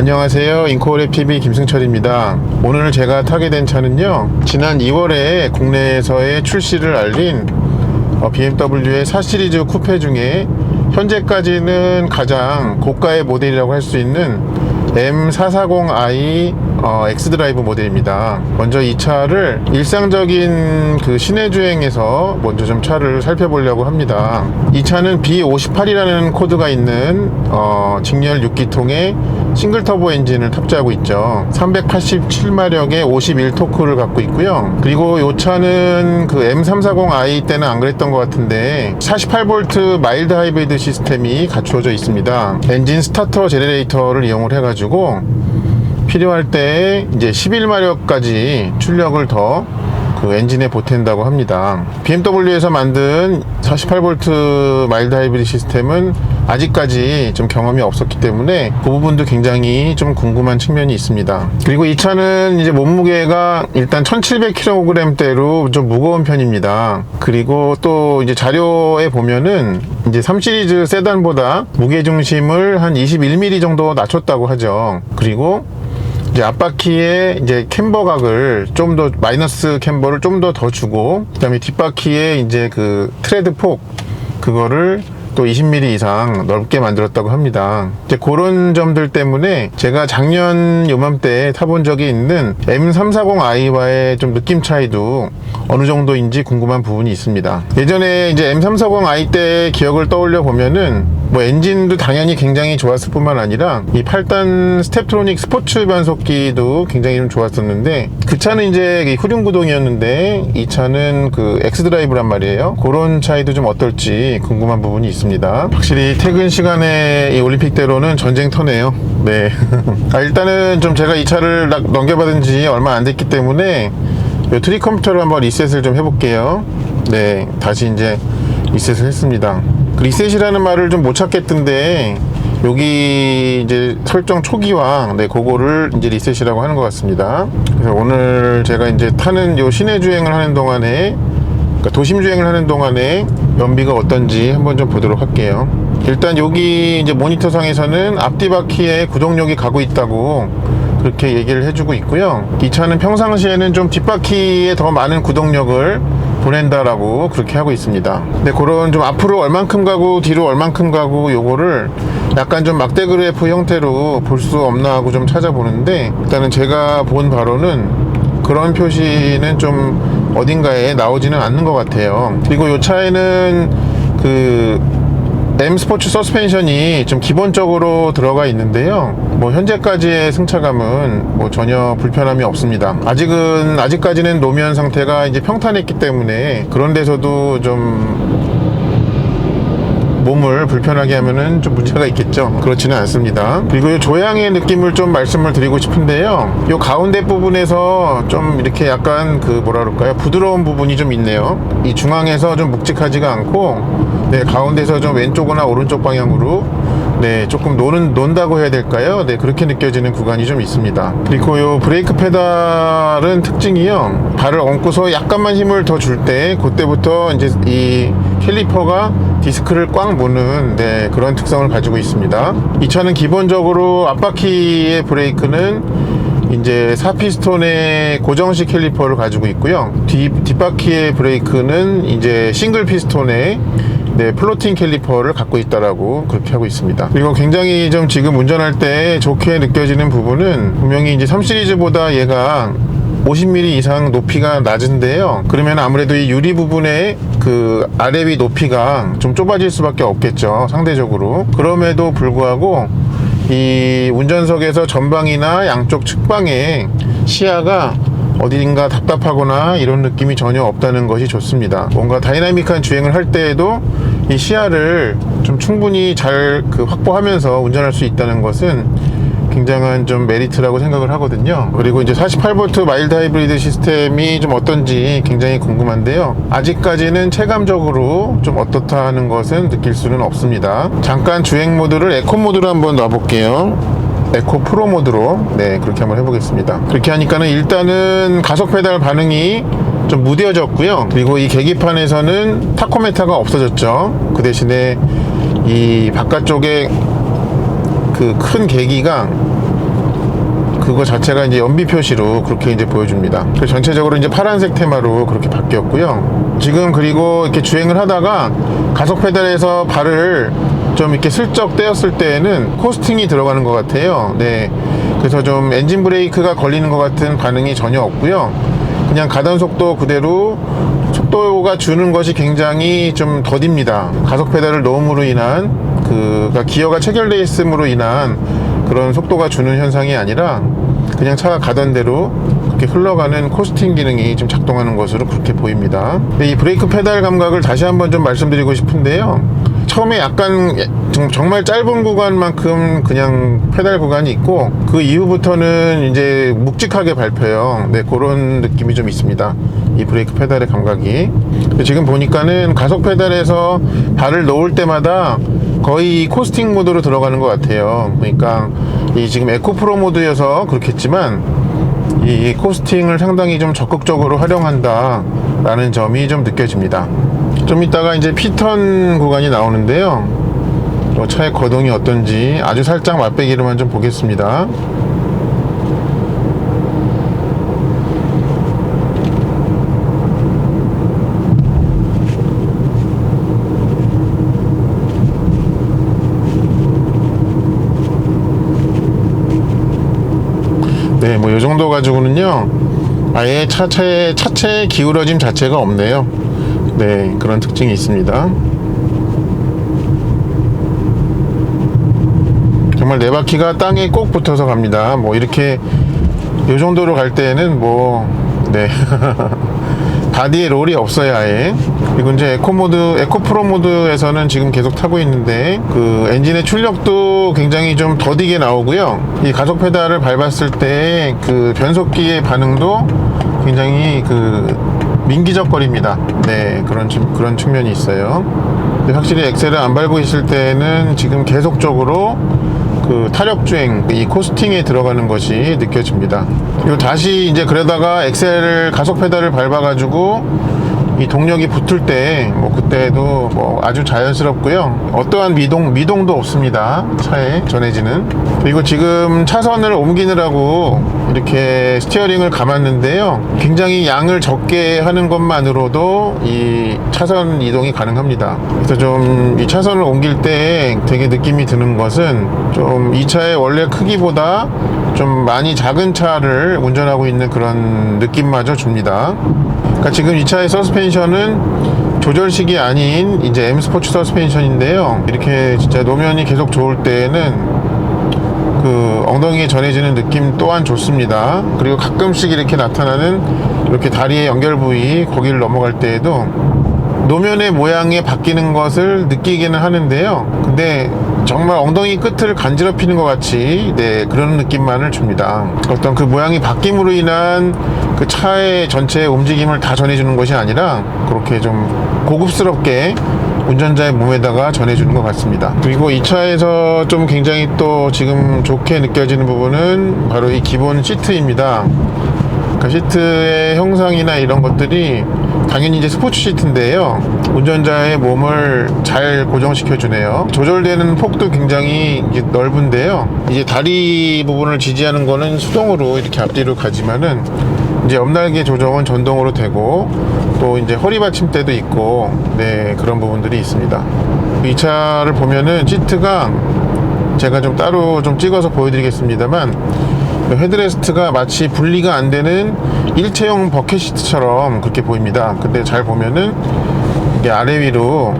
안녕하세요. 인코올의 PB 김승철입니다. 오늘 제가 타게 된 차는요, 지난 2월에 국내에서의 출시를 알린 BMW의 4 시리즈 쿠페 중에 현재까지는 가장 고가의 모델이라고 할 수 있는 M440i X드라이브 모델입니다. 먼저 이 차를 일상적인 그 시내 주행에서 먼저 좀 차를 살펴보려고 합니다. 이 차는 B58이라는 코드가 있는 직렬 6기통의 싱글 터보 엔진을 탑재하고 있죠. 387마력의 51토크를 갖고 있고요. 그리고 이 차는 그 M340i 때는 안 그랬던 것 같은데 48V 마일드 하이브리드 시스템이 갖추어져 있습니다. 엔진 스타터 제너레이터를 이용을 해가지고 필요할 때 이제 11마력까지 출력을 더 그 엔진에 보탠다고 합니다. BMW에서 만든 48V 마일드 하이브리드 시스템은 아직까지 좀 경험이 없었기 때문에 그 부분도 굉장히 좀 궁금한 측면이 있습니다. 그리고 이 차는 이제 몸무게가 일단 1700kg대로 좀 무거운 편입니다. 그리고 또 이제 자료에 보면은 이제 3 시리즈 세단보다 무게중심을 한 21mm 정도 낮췄다고 하죠. 그리고 이제 앞바퀴에 이제 캠버각을 좀 더 마이너스 캠버를 좀 더 주고, 그다음에 뒷바퀴에 이제 그 트레드 폭 그거를 또 20mm 이상 넓게 만들었다고 합니다. 이제 그런 점들 때문에 제가 작년 요맘때 타본 적이 있는 M340i와의 좀 느낌 차이도 어느 정도인지 궁금한 부분이 있습니다. 예전에 이제 M340i 때 기억을 떠올려 보면은 뭐 엔진도 당연히 굉장히 좋았을 뿐만 아니라 이 8단 스텝트로닉 스포츠 변속기도 굉장히 좀 좋았었는데, 그 차는 이제 후륜구동이었는데 이 차는 그 X드라이브란 말이에요. 그런 차이도 좀 어떨지 궁금한 부분이 있습니다. 확실히 퇴근 시간에 이 올림픽대로는 전쟁터네요. 네. 일단은 좀 제가 이 차를 넘겨받은 지 얼마 안 됐기 때문에 이 트리 컴퓨터를 한번 리셋을 좀 해볼게요. 네, 다시 이제 리셋을 했습니다. 그 리셋이라는 말을 좀 못 찾겠던데 여기 이제 설정 초기화, 네, 그거를 이제 리셋이라고 하는 것 같습니다. 그래서 오늘 제가 이제 타는 요 시내 주행을 하는 동안에, 그러니까 도심 주행을 하는 동안에 연비가 어떤지 한번 좀 보도록 할게요. 일단 여기 이제 모니터상에서는 앞뒤 바퀴에 구동력이 가고 있다고 그렇게 얘기를 해주고 있고요. 이 차는 평상시에는 좀 뒷바퀴에 더 많은 구동력을 보낸다라고 그렇게 하고 있습니다. 근데 그런 좀 앞으로 얼만큼 가고 뒤로 얼만큼 가고 요거를 약간 좀 막대 그래프 형태로 볼 수 없나 하고 좀 찾아보는데, 일단은 제가 본 바로는 그런 표시는 좀 어딘가에 나오지는 않는 것 같아요. 그리고 이 차에는 그 M 스포츠 서스펜션이 좀 기본적으로 들어가 있는데요. 뭐 현재까지의 승차감은 뭐 전혀 불편함이 없습니다. 아직까지는 노면 상태가 이제 평탄했기 때문에 그런 데서도 좀 몸을 불편하게 하면은 좀 문제가 있겠죠. 그렇지는 않습니다. 그리고 이 조향의 느낌을 좀 말씀을 드리고 싶은데요. 이 가운데 부분에서 좀 이렇게 약간 그 뭐라 그럴까요? 부드러운 부분이 좀 있네요. 이 중앙에서 좀 묵직하지가 않고, 네, 가운데서 좀 왼쪽이나 오른쪽 방향으로, 네, 조금 논다고 해야 될까요? 네, 그렇게 느껴지는 구간이 좀 있습니다. 그리고 요 브레이크 페달은 특징이요, 발을 얹고서 약간만 힘을 더 줄 때 그때부터 이제 이 캘리퍼가 디스크를 꽉 무는, 네, 그런 특성을 가지고 있습니다. 이 차는 기본적으로 앞바퀴의 브레이크는 이제 4피스톤의 고정식 캘리퍼를 가지고 있고요. 뒷바퀴의 브레이크는 이제 싱글 피스톤의, 네, 플로팅 캘리퍼를 갖고 있다라고 그렇게 하고 있습니다. 그리고 굉장히 좀 지금 운전할 때 좋게 느껴지는 부분은 분명히 이제 3 시리즈보다 얘가 50mm 이상 높이가 낮은데요. 그러면 아무래도 이 유리 부분의 그 아래 위 높이가 좀 좁아질 수밖에 없겠죠, 상대적으로. 그럼에도 불구하고 이 운전석에서 전방이나 양쪽 측방에 시야가 어딘가 답답하거나 이런 느낌이 전혀 없다는 것이 좋습니다. 뭔가 다이나믹한 주행을 할 때에도 이 시야를 좀 충분히 잘 확보하면서 운전할 수 있다는 것은 굉장한 좀 메리트라고 생각을 하거든요. 그리고 이제 48V 마일드 하이브리드 시스템이 좀 어떤지 굉장히 궁금한데요. 아직까지는 체감적으로 좀 어떻다 하는 것은 느낄 수는 없습니다. 잠깐 주행 모드를 에코 모드로 한번 놔볼게요. 에코 프로 모드로, 네, 그렇게 한번 해보겠습니다. 그렇게 하니까는 일단은 가속 페달 반응이 좀 무뎌졌고요. 그리고 이 계기판에서는 타코메타가 없어졌죠. 그 대신에 이 바깥쪽에 그 큰 계기가 그거 자체가 이제 연비 표시로 그렇게 이제 보여줍니다. 그래서 전체적으로 이제 파란색 테마로 그렇게 바뀌었고요. 지금 그리고 이렇게 주행을 하다가 가속 페달에서 발을 좀 이렇게 슬쩍 떼었을 때에는 코스팅이 들어가는 것 같아요. 네. 그래서 좀 엔진 브레이크가 걸리는 것 같은 반응이 전혀 없고요. 그냥 가던 속도 그대로 속도가 주는 것이 굉장히 좀 더딥니다. 가속 페달을 놓음으로 인한 그러니까 기어가 체결되어 있음으로 인한 그런 속도가 주는 현상이 아니라 그냥 차가 가던 대로 그렇게 흘러가는 코스팅 기능이 좀 작동하는 것으로 그렇게 보입니다. 이 브레이크 페달 감각을 다시 한번 좀 말씀드리고 싶은데요. 처음에 약간 정말 짧은 구간만큼 그냥 페달 구간이 있고 그 이후부터는 이제 묵직하게 밟혀요. 네, 그런 느낌이 좀 있습니다. 이 브레이크 페달의 감각이. 지금 보니까는 가속 페달에서 발을 놓을 때마다 거의 코스팅 모드로 들어가는 것 같아요. 그러니까 이 지금 에코 프로 모드여서 그렇겠지만 이 코스팅을 상당히 좀 적극적으로 활용한다 라는 점이 좀 느껴집니다. 좀 이따가 이제 피턴 구간이 나오는데요. 차의 거동이 어떤지 아주 살짝 맛배기로만 좀 보겠습니다. 네, 뭐 이 정도 가지고는요 아예 차체의 기울어짐 자체가 없네요. 네, 그런 특징이 있습니다. 정말 네 바퀴가 땅에 꼭 붙어서 갑니다. 뭐 이렇게 이 정도로 갈 때는 뭐 네 바디에 롤이 없어요 아예. 그리고 이제 에코 프로 모드에서는 지금 계속 타고 있는데 그 엔진의 출력도 굉장히 좀 더디게 나오고요. 이 가속 페달을 밟았을 때 그 변속기의 반응도 굉장히 그 민기적거립니다. 네, 그런 측면이 있어요. 근데 확실히 엑셀을 안 밟고 있을 때는 지금 계속적으로 그 타력 주행, 이 코스팅에 들어가는 것이 느껴집니다. 그리고 다시 이제 그러다가 엑셀을 가속 페달을 밟아가지고 이 동력이 붙을 때 뭐 그때도 뭐 아주 자연스럽고요. 어떠한 미동도 없습니다. 차에 전해지는. 그리고 지금 차선을 옮기느라고 이렇게 스티어링을 감았는데요. 굉장히 양을 적게 하는 것만으로도 이 차선 이동이 가능합니다. 그래서 좀 이 차선을 옮길 때 되게 느낌이 드는 것은 좀 이 차의 원래 크기보다 좀 많이 작은 차를 운전하고 있는 그런 느낌마저 줍니다. 그러니까 지금 이 차의 서스펜션은 조절식이 아닌 이제 M 스포츠 서스펜션인데요. 이렇게 진짜 노면이 계속 좋을 때에는 그 엉덩이에 전해지는 느낌 또한 좋습니다. 그리고 가끔씩 이렇게 나타나는 이렇게 다리의 연결 부위 거기를 넘어갈 때에도 노면의 모양이 바뀌는 것을 느끼기는 하는데요. 근데 정말 엉덩이 끝을 간지럽히는 것 같이 네, 그런 느낌만을 줍니다. 어떤 그 모양이 바뀜으로 인한 그 차의 전체의 움직임을 다 전해주는 것이 아니라 그렇게 좀 고급스럽게 운전자의 몸에다가 전해주는 것 같습니다. 그리고 이 차에서 좀 굉장히 또 지금 좋게 느껴지는 부분은 바로 이 기본 시트입니다. 그러니까 시트의 형상이나 이런 것들이 당연히 이제 스포츠 시트인데요. 운전자의 몸을 잘 고정시켜 주네요. 조절되는 폭도 굉장히 이제 넓은데요. 이제 다리 부분을 지지하는 거는 수동으로 이렇게 앞뒤로 가지만은 이제 옆날개 조정은 전동으로 되고 또 이제 허리 받침대도 있고 네, 그런 부분들이 있습니다. 이 차를 보면은 시트가 제가 좀 따로 좀 찍어서 보여드리겠습니다만 헤드레스트가 마치 분리가 안 되는 일체형 버켓 시트처럼 그렇게 보입니다. 근데 잘 보면은 이게 아래 위로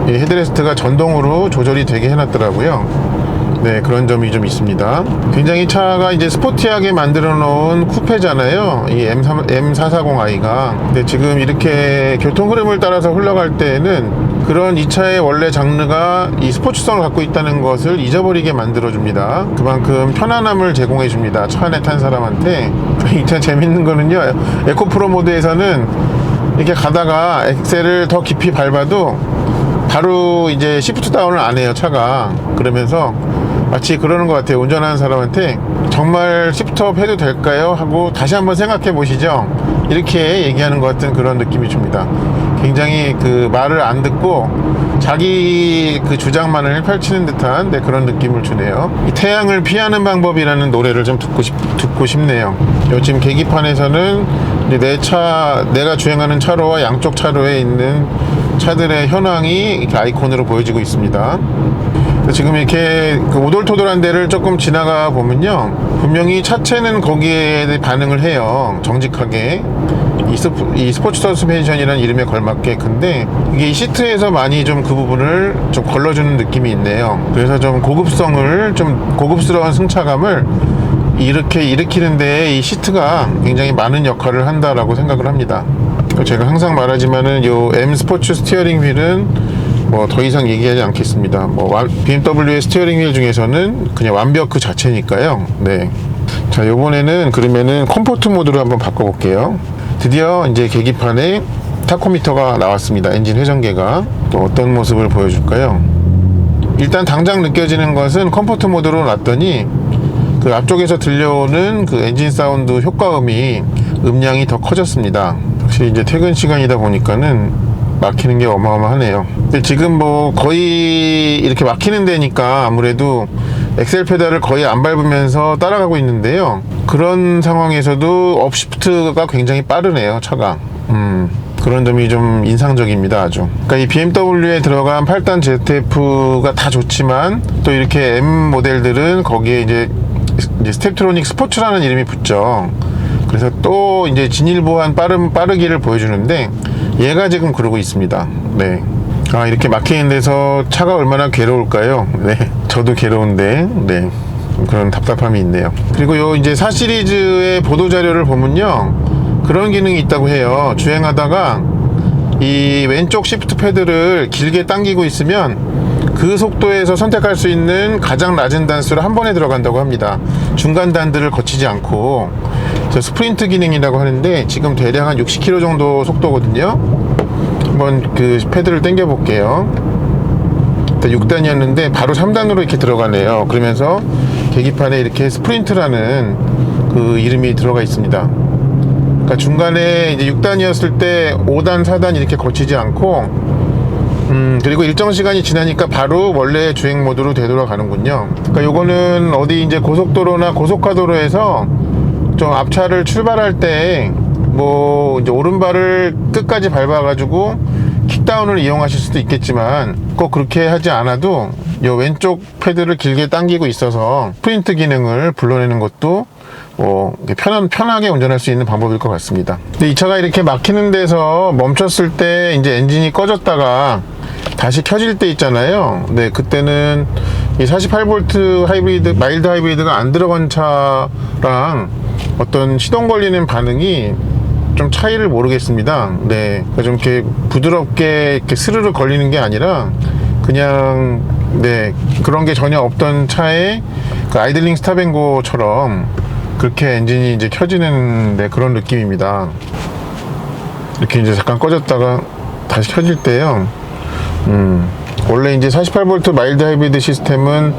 이 헤드레스트가 전동으로 조절이 되게 해놨더라고요. 네, 그런 점이 좀 있습니다. 굉장히 차가 이제 스포티하게 만들어 놓은 쿠페잖아요. 이 M440i가. 근데 지금 이렇게 교통 흐름을 따라서 흘러갈 때에는 그런 이 차의 원래 장르가 이 스포츠성을 갖고 있다는 것을 잊어버리게 만들어 줍니다. 그만큼 편안함을 제공해 줍니다. 차 안에 탄 사람한테. 이 차 재밌는 거는요, 에코 프로 모드에서는 이렇게 가다가 엑셀을 더 깊이 밟아도 바로 이제 시프트 다운을 안 해요, 차가. 그러면서 마치 그러는 것 같아요. 운전하는 사람한테 정말 시프트업 해도 될까요? 하고 다시 한번 생각해 보시죠. 이렇게 얘기하는 것 같은 그런 느낌이 줍니다. 굉장히 그 말을 안 듣고 자기 그 주장만을 펼치는 듯한 그런 느낌을 주네요. 이 태양을 피하는 방법이라는 노래를 좀 듣고 싶네요. 지금 계기판에서는 이제 내가 주행하는 차로와 양쪽 차로에 있는 차들의 현황이 이렇게 아이콘으로 보여지고 있습니다. 지금 이렇게 그 오돌토돌한 데를 조금 지나가 보면요, 분명히 차체는 거기에 반응을 해요. 정직하게 이 스포츠 서스펜션이라는 이름에 걸맞게. 근데 이게 이 시트에서 많이 좀 그 부분을 좀 걸러주는 느낌이 있네요. 그래서 좀 고급스러운 승차감을 이렇게 일으키는데 이 시트가 굉장히 많은 역할을 한다라고 생각을 합니다. 제가 항상 말하지만은 요 M 스포츠 스티어링 휠은 뭐 더 이상 얘기하지 않겠습니다. 뭐 BMW의 스티어링 휠 중에서는 그냥 완벽 그 자체니까요. 네. 자, 요번에는 그러면은 컴포트 모드로 한번 바꿔볼게요. 드디어 이제 계기판에 타코미터가 나왔습니다. 엔진 회전계가 또 어떤 모습을 보여줄까요? 일단 당장 느껴지는 것은 컴포트 모드로 놨더니 그 앞쪽에서 들려오는 그 엔진 사운드 효과음이 음량이 더 커졌습니다. 역시 이제 퇴근 시간이다 보니까는 막히는 게 어마어마하네요. 근데 지금 뭐 거의 이렇게 막히는 데니까 아무래도 엑셀 페달을 거의 안 밟으면서 따라가고 있는데요. 그런 상황에서도 업시프트가 굉장히 빠르네요, 차가. 그런 점이 좀 인상적입니다, 아주. 그러니까 이 BMW에 들어간 8단 ZF가 다 좋지만 또 이렇게 M 모델들은 거기에 이제 스텝트로닉 스포츠라는 이름이 붙죠. 그래서 또 이제 진일보한 빠르기를 보여주는데 얘가 지금 그러고 있습니다. 네. 아, 이렇게 막히는 데서 차가 얼마나 괴로울까요? 네. 저도 괴로운데, 네. 그런 답답함이 있네요. 그리고 요 이제 4 시리즈의 보도 자료를 보면요, 그런 기능이 있다고 해요. 주행하다가 이 왼쪽 시프트 패드를 길게 당기고 있으면 그 속도에서 선택할 수 있는 가장 낮은 단수를 한 번에 들어간다고 합니다. 중간 단들을 거치지 않고. 스프린트 기능이라고 하는데 지금 대략 한 60km 정도 속도거든요. 한번 그 패드를 당겨 볼게요. 6단이었는데 바로 3단으로 이렇게 들어가네요. 그러면서 계기판에 이렇게 스프린트라는 그 이름이 들어가 있습니다. 그러니까 중간에 이제 6단이었을 때 5단, 4단 이렇게 거치지 않고 그리고 일정 시간이 지나니까 바로 원래 주행 모드로 되돌아가는군요. 그러니까 요거는 어디 이제 고속도로나 고속화도로에서 좀 앞차를 출발할 때 뭐 이제 오른발을 끝까지 밟아가지고 킥다운을 이용하실 수도 있겠지만 꼭 그렇게 하지 않아도 이 왼쪽 패드를 길게 당기고 있어서 프린트 기능을 불러내는 것도 뭐 편하게 운전할 수 있는 방법일 것 같습니다. 근데 이 차가 이렇게 막히는 데서 멈췄을 때 이제 엔진이 꺼졌다가 다시 켜질 때 있잖아요. 네, 그때는 이 48V 하이브리드, 마일드 하이브리드가 안 들어간 차랑 어떤 시동 걸리는 반응이 좀 차이를 모르겠습니다. 네, 좀 이렇게 부드럽게 이렇게 스르르 걸리는 게 아니라 그냥 네, 그런 게 전혀 없던 차에 그 아이들링 스탑앤고처럼 그렇게 엔진이 이제 켜지는 그런 느낌입니다. 이렇게 이제 잠깐 꺼졌다가 다시 켜질 때요. 원래 이제 48V 마일드 하이브리드 시스템은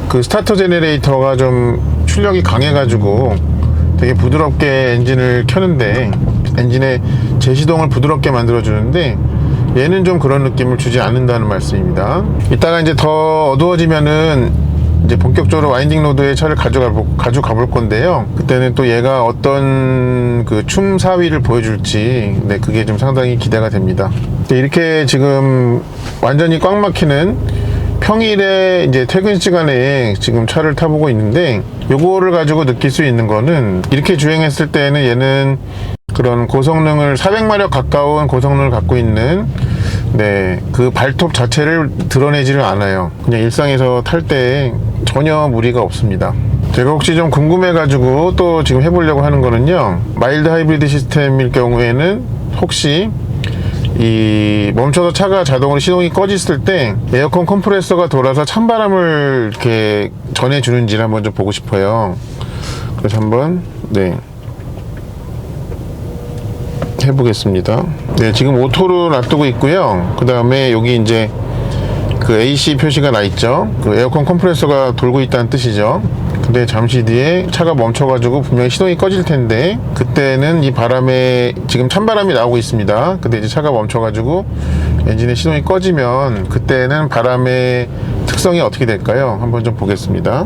그 스타터 제너레이터가 좀 출력이 강해가지고 되게 부드럽게 엔진을 켜는데, 엔진의 제시동을 부드럽게 만들어주는데 얘는 좀 그런 느낌을 주지 않는다는 말씀입니다. 이따가 이제 더 어두워지면은 이제 본격적으로 와인딩 로드에 차를 가져가 볼 건데요. 그때는 또 얘가 어떤 그 춤사위를 보여줄지, 네, 그게 좀 상당히 기대가 됩니다. 이렇게 지금 완전히 꽉 막히는 평일에 이제 퇴근 시간에 지금 차를 타보고 있는데, 요거를 가지고 느낄 수 있는 거는 이렇게 주행했을 때는 얘는 그런 고성능을 400마력 가까운 고성능을 갖고 있는 네, 그 발톱 자체를 드러내지를 않아요. 그냥 일상에서 탈 때 전혀 무리가 없습니다. 제가 혹시 좀 궁금해가지고 또 지금 해보려고 하는 거는요, 마일드 하이브리드 시스템일 경우에는 혹시 이 멈춰서 차가 자동으로 시동이 꺼졌을 때 에어컨 컴프레서가 돌아서 찬바람을 이렇게 전해주는지를 한번 좀 보고 싶어요. 그래서 한번 네, 해보겠습니다. 네, 지금 오토로 놔두고 있고요. 그 다음에 여기 이제 그 AC 표시가 나 있죠. 그 에어컨 컴프레서가 돌고 있다는 뜻이죠. 근데 잠시 뒤에 차가 멈춰가지고 분명히 시동이 꺼질 텐데, 그때는 이 바람에 지금 찬바람이 나오고 있습니다. 근데 이제 차가 멈춰가지고 엔진의 시동이 꺼지면 그때는 바람의 특성이 어떻게 될까요? 한번 좀 보겠습니다.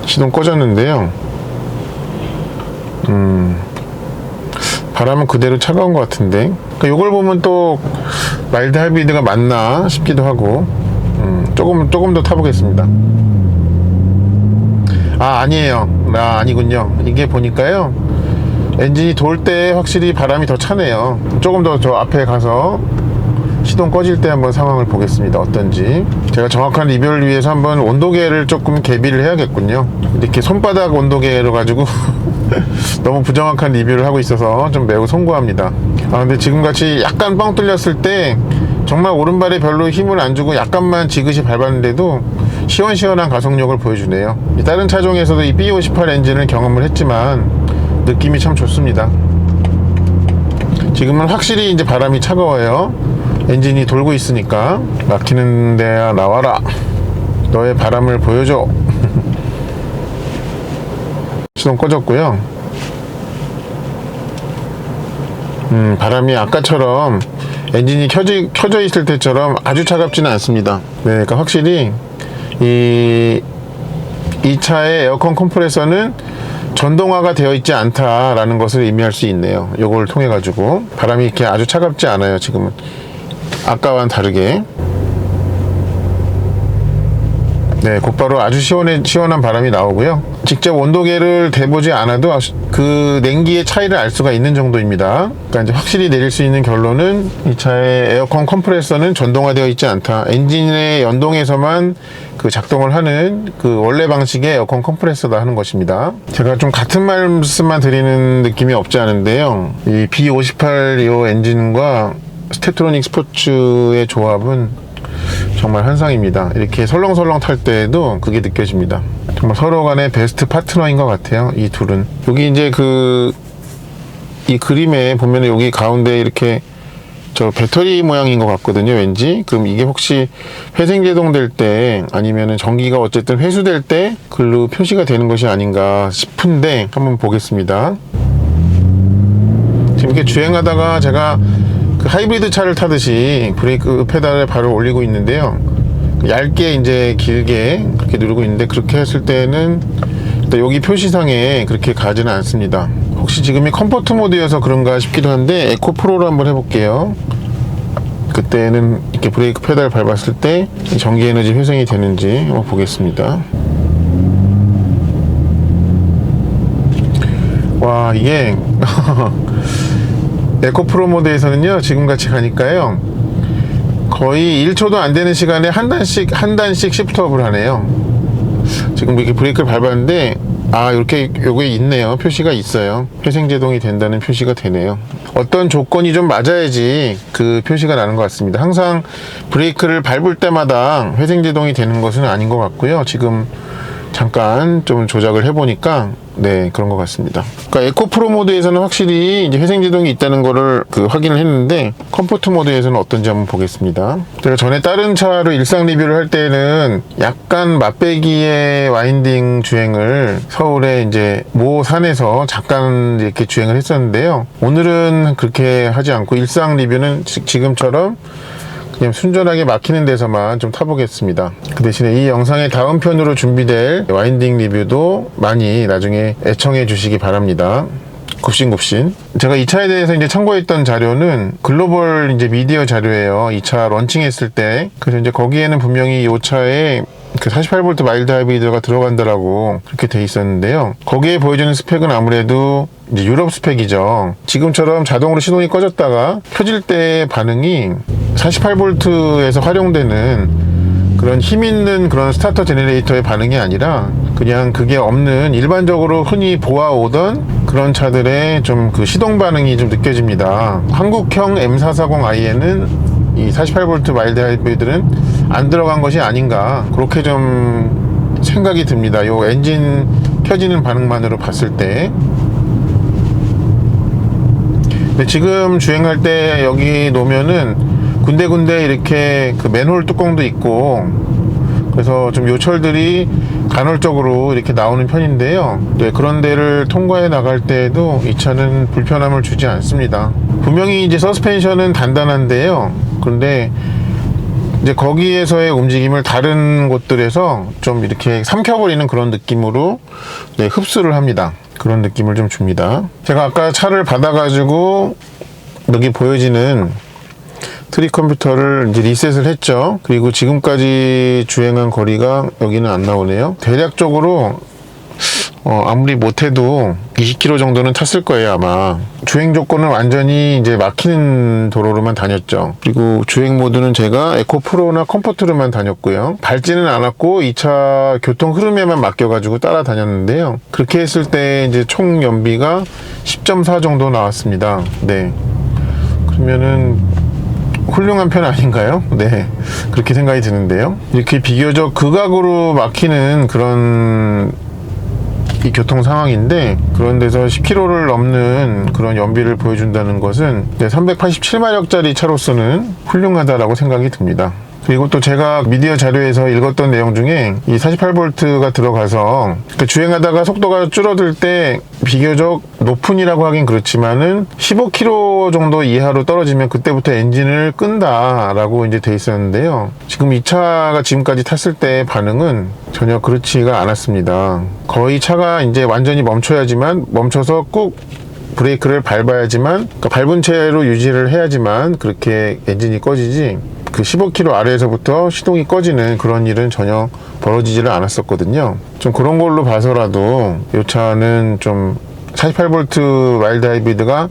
시동 꺼졌는데요. 바람은 그대로 차가운 것 같은데, 그러니까 이걸 보면 또 마일드 하이브리드가 맞나 싶기도 하고. 조금 더 타보겠습니다. 아니에요. 아니군요. 이게 보니까요, 엔진이 돌 때 확실히 바람이 더 차네요. 조금 더 저 앞에 가서 시동 꺼질 때 한번 상황을 보겠습니다. 어떤지. 제가 정확한 리뷰를 위해서 한번 온도계를 조금 개비를 해야겠군요. 이렇게 손바닥 온도계로 가지고 너무 부정확한 리뷰를 하고 있어서 좀 매우 송구합니다. 근데 지금같이 약간 뻥 뚫렸을 때 정말 오른발에 별로 힘을 안 주고 약간만 지그시 밟았는데도 시원시원한 가속력을 보여주네요. 다른 차종에서도 이 B58 엔진을 경험을 했지만 느낌이 참 좋습니다. 지금은 확실히 이제 바람이 차가워요. 엔진이 돌고 있으니까. 막히는 데야 나와라, 너의 바람을 보여줘. 시동 꺼졌고요. 바람이 아까처럼 엔진이 켜져 있을 때처럼 아주 차갑지는 않습니다. 네, 그러니까 확실히 이 차의 에어컨 컴프레서는 전동화가 되어 있지 않다라는 것을 의미할 수 있네요. 요걸 통해 가지고 바람이 이렇게 아주 차갑지 않아요. 지금은 아까와는 다르게. 네, 곧바로 아주 시원한 바람이 나오고요. 직접 온도계를 대보지 않아도 그 냉기의 차이를 알 수가 있는 정도입니다. 그러니까 이제 확실히 내릴 수 있는 결론은 이 차의 에어컨 컴프레서는 전동화되어 있지 않다. 엔진의 연동에서만 그 작동을 하는 그 원래 방식의 에어컨 컴프레서다 하는 것입니다. 제가 좀 같은 말씀만 드리는 느낌이 없지 않은데요. 이 B58 요 엔진과 스테트로닉 스포츠의 조합은 정말 환상입니다. 이렇게 설렁설렁 탈 때에도 그게 느껴집니다. 정말 서로 간의 베스트 파트너인 것 같아요. 이 둘은. 여기 이제 이 그림에 보면은 여기 가운데 이렇게 저 배터리 모양인 것 같거든요. 왠지. 그럼 이게 혹시 회생제동 될 때 아니면은 전기가 어쨌든 회수될 때 글로 표시가 되는 것이 아닌가 싶은데 한번 보겠습니다. 지금 이렇게 주행하다가 제가 그 하이브리드 차를 타듯이 브레이크 페달을 발을 올리고 있는데요. 얇게 이제 길게 그렇게 누르고 있는데, 그렇게 했을 때는 일단 여기 표시상에 그렇게 가지는 않습니다. 혹시 지금이 컴포트 모드여서 그런가 싶기도 한데 에코 프로로 한번 해볼게요. 그때는 이렇게 브레이크 페달 밟았을 때 전기 에너지 회생이 되는지 한번 보겠습니다. 와, 이게 에코 프로 모드에서는요, 지금같이 가니까요, 거의 1초도 안 되는 시간에 한 단씩 시프트업을 하네요. 지금 이렇게 브레이크를 밟았는데, 이렇게 요게 있네요. 표시가 있어요. 회생제동이 된다는 표시가 되네요. 어떤 조건이 좀 맞아야지 그 표시가 나는 것 같습니다. 항상 브레이크를 밟을 때마다 회생제동이 되는 것은 아닌 것 같고요. 지금 잠깐 좀 조작을 해보니까 네, 그런 것 같습니다. 그러니까 에코 프로 모드에서는 확실히 이제 회생제동이 있다는 거를 확인을 했는데, 컴포트 모드에서는 어떤지 한번 보겠습니다. 제가 전에 다른 차로 일상 리뷰를 할 때는 약간 맛배기의 와인딩 주행을 서울의 이제 모 산에서 잠깐 이렇게 주행을 했었는데요. 오늘은 그렇게 하지 않고 일상 리뷰는 지금처럼 그냥 순전하게 막히는 데서만 좀 타보겠습니다. 그 대신에 이 영상의 다음 편으로 준비될 와인딩 리뷰도 많이 나중에 애청해 주시기 바랍니다. 굽신굽신. 제가 이 차에 대해서 이제 참고했던 자료는 글로벌 이제 미디어 자료예요. 이 차 런칭했을 때. 그래서 이제 거기에는 분명히 이 차에 그 48V 마일드 하이브리드가 들어간다라고 그렇게 돼 있었는데요. 거기에 보여주는 스펙은 아무래도 이제 유럽 스펙이죠. 지금처럼 자동으로 시동이 꺼졌다가 켜질 때 반응이 48V에서 활용되는 그런 힘 있는 그런 스타터 제너레이터의 반응이 아니라 그냥 그게 없는 일반적으로 흔히 보아오던 그런 차들의 좀 그 시동 반응이 좀 느껴집니다. 한국형 M440i에는 이 48V 마일드 하이브리드는 안 들어간 것이 아닌가, 그렇게 좀 생각이 듭니다. 요 엔진 켜지는 반응만으로 봤을 때. 근데 지금 주행할 때 여기 놓으면은 군데군데 이렇게 그 맨홀 뚜껑도 있고, 그래서 좀 요철들이 간헐적으로 이렇게 나오는 편인데요. 네, 그런 데를 통과해 나갈 때에도 이 차는 불편함을 주지 않습니다. 분명히 이제 서스펜션은 단단한데요. 그런데 이제 거기에서의 움직임을 다른 곳들에서 좀 이렇게 삼켜버리는 그런 느낌으로, 네, 흡수를 합니다. 그런 느낌을 좀 줍니다. 제가 아까 차를 받아가지고 여기 보여지는 트리 컴퓨터를 이제 리셋을 했죠. 그리고 지금까지 주행한 거리가 여기는 안 나오네요. 대략적으로 아무리 못해도 20km 정도는 탔을 거예요, 아마. 주행 조건은 완전히 이제 막히는 도로로만 다녔죠. 그리고 주행 모드는 제가 에코 프로나 컴포트로만 다녔고요. 밟지는 않았고 이 차 교통 흐름에만 맡겨가지고 따라다녔는데요. 그렇게 했을 때 이제 총 연비가 10.4 정도 나왔습니다. 네. 그러면은 훌륭한 편 아닌가요? 네, 그렇게 생각이 드는데요. 이렇게 비교적 극악으로 막히는 그런 이 교통 상황인데, 그런 데서 10km를 넘는 그런 연비를 보여준다는 것은 387마력짜리 차로서는 훌륭하다라고 생각이 듭니다. 그리고 또 제가 미디어 자료에서 읽었던 내용 중에 이 48V가 들어가서 주행하다가 속도가 줄어들 때 비교적 높은이라고 하긴 그렇지만은 15km 정도 이하로 떨어지면 그때부터 엔진을 끈다라고 이제 돼 있었는데요. 지금 이 차가 지금까지 탔을 때 반응은 전혀 그렇지가 않았습니다. 거의 차가 이제 완전히 멈춰야지만, 멈춰서 꾹 브레이크를 밟아야지만, 그러니까 밟은 채로 유지를 해야지만 그렇게 엔진이 꺼지지, 그 15km 아래에서부터 시동이 꺼지는 그런 일은 전혀 벌어지지를 않았었거든요. 좀 그런 걸로 봐서라도 이 차는 좀 48V 마일드 하이브리드가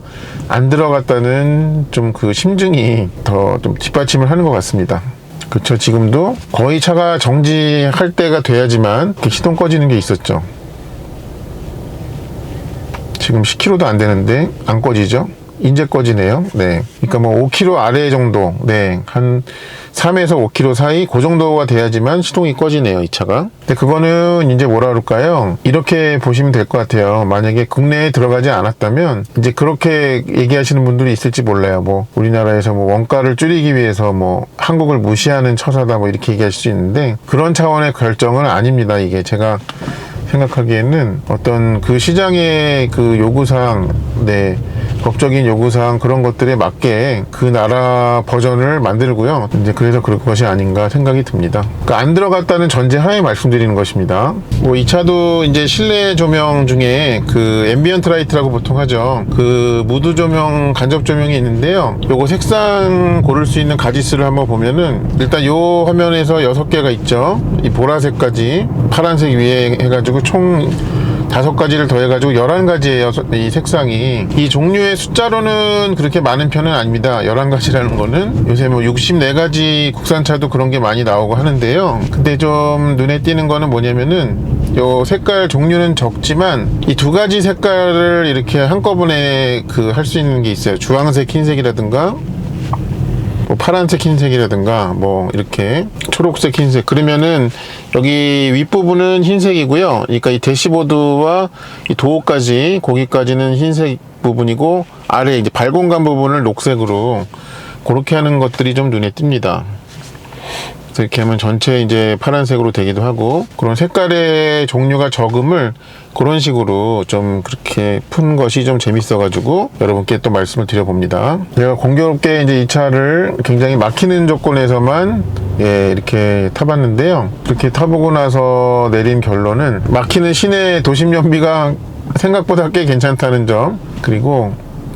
안 들어갔다는 좀 그 심증이 더 좀 뒷받침을 하는 것 같습니다. 그쵸, 지금도 거의 차가 정지할 때가 돼야지만 이렇게 시동 꺼지는 게 있었죠. 지금 10km도 안 되는데 안 꺼지죠? 이제 꺼지네요. 네. 그러니까 뭐 5km 아래 정도, 네, 한 3에서 5km 사이 그 정도가 돼야지만 시동이 꺼지네요, 이 차가. 근데 그거는 이제 뭐라 그럴까요? 이렇게 보시면 될 것 같아요. 만약에 국내에 들어가지 않았다면 이제 그렇게 얘기하시는 분들이 있을지 몰라요. 뭐 우리나라에서 뭐 원가를 줄이기 위해서 뭐 한국을 무시하는 처사다 뭐 이렇게 얘기할 수 있는데, 그런 차원의 결정은 아닙니다. 이게 제가 생각하기에는 어떤 그 시장의 그 요구사항, 네, 법적인 요구사항, 그런 것들에 맞게 그 나라 버전을 만들고요. 이제 그래서 그럴 것이 아닌가 생각이 듭니다. 그러니까 안 들어갔다는 전제하에 말씀드리는 것입니다. 뭐 이 차도 이제 실내 조명 중에 그 앰비언트 라이트라고 보통 하죠. 그 무드 조명, 간접 조명이 있는데요. 요거 색상 고를 수 있는 가지수를 한번 보면은 일단 요 화면에서 6개가 있죠. 이 보라색까지 파란색 위에 해가지고 총 5가지를 더해가지고 11가지예요. 이 색상이. 이 종류의 숫자로는 그렇게 많은 편은 아닙니다. 11가지라는 거는. 요새 뭐 64가지 국산차도 그런 게 많이 나오고 하는데요. 근데 좀 눈에 띄는 거는 뭐냐면은 요 색깔 종류는 적지만 이 2가지 색깔을 이렇게 한꺼번에 그 할 수 있는 게 있어요. 주황색, 흰색이라든가 뭐 파란색, 흰색이라든가 뭐 이렇게 초록색, 흰색. 그러면은 여기 윗부분은 흰색이고요. 그러니까 이 대시보드와 이 도어까지, 거기까지는 흰색 부분이고, 아래 이제 발공간 부분을 녹색으로, 그렇게 하는 것들이 좀 눈에 띕니다. 이렇게 하면 전체 이제 파란색으로 되기도 하고, 그런 색깔의 종류가 적음을 그런 식으로 좀 그렇게 푼 것이 좀 재밌어가지고 여러분께 또 말씀을 드려봅니다. 제가 공교롭게 이제 이 차를 굉장히 막히는 조건에서만 이렇게 타봤는데요. 그렇게 타보고 나서 내린 결론은 막히는 시내 도심 연비가 생각보다 꽤 괜찮다는 점, 그리고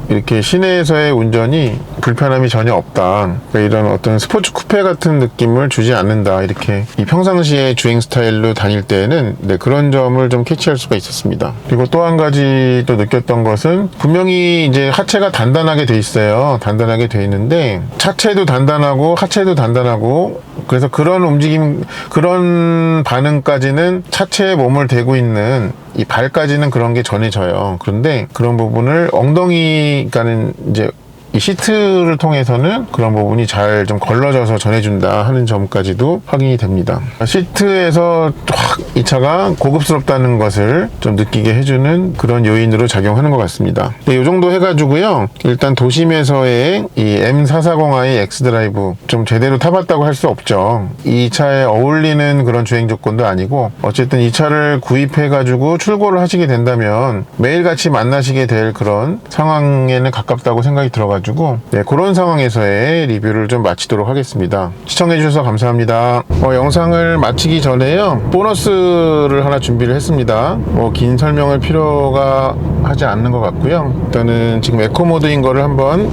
이렇게 시내에서의 운전이 불편함이 전혀 없다. 그러니까 이런 어떤 스포츠 쿠페 같은 느낌을 주지 않는다. 이렇게 이 평상시에 주행 스타일로 다닐 때에는 그런 점을 좀 캐치할 수가 있었습니다. 그리고 또 한 가지 또 느꼈던 것은 분명히 이제 하체가 단단하게 돼 있어요. 단단하게 돼 있는데 차체도 단단하고 하체도 단단하고, 그래서 그런 움직임, 그런 반응까지는 차체에 몸을 대고 있는 이 발까지는 그런 게 전해져요. 그런데 그런 부분을 엉덩이, 그러니까는 이제 이 시트를 통해서는 그런 부분이 잘 좀 걸러져서 전해준다 하는 점까지도 확인이 됩니다. 시트에서 확 이 차가 고급스럽다는 것을 좀 느끼게 해주는 그런 요인으로 작용하는 것 같습니다. 이 정도 해가지고요, 일단 도심에서의 이 M440i X드라이브 좀 제대로 타봤다고 할 수 없죠. 이 차에 어울리는 그런 주행 조건도 아니고, 어쨌든 이 차를 구입해가지고 출고를 하시게 된다면 매일같이 만나시게 될 그런 상황에는 가깝다고 생각이 들어가지고, 네, 그런 상황에서의 리뷰를 좀 마치도록 하겠습니다. 시청해주셔서 감사합니다. 영상을 마치기 전에요, 보너스를 하나 준비를 했습니다. 긴 설명을 필요가 하지 않는 것 같고요. 일단은 지금 에코 모드인 거를 한번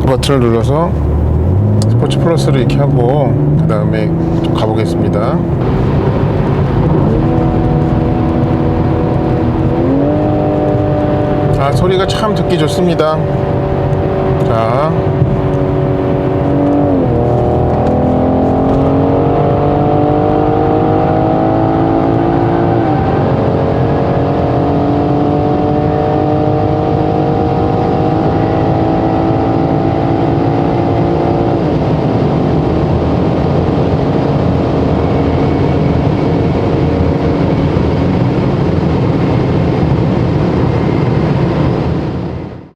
버튼을 눌러서 스포츠 플러스를 이렇게 하고 그 다음에 가보겠습니다. 소리가 참 듣기 좋습니다. 자,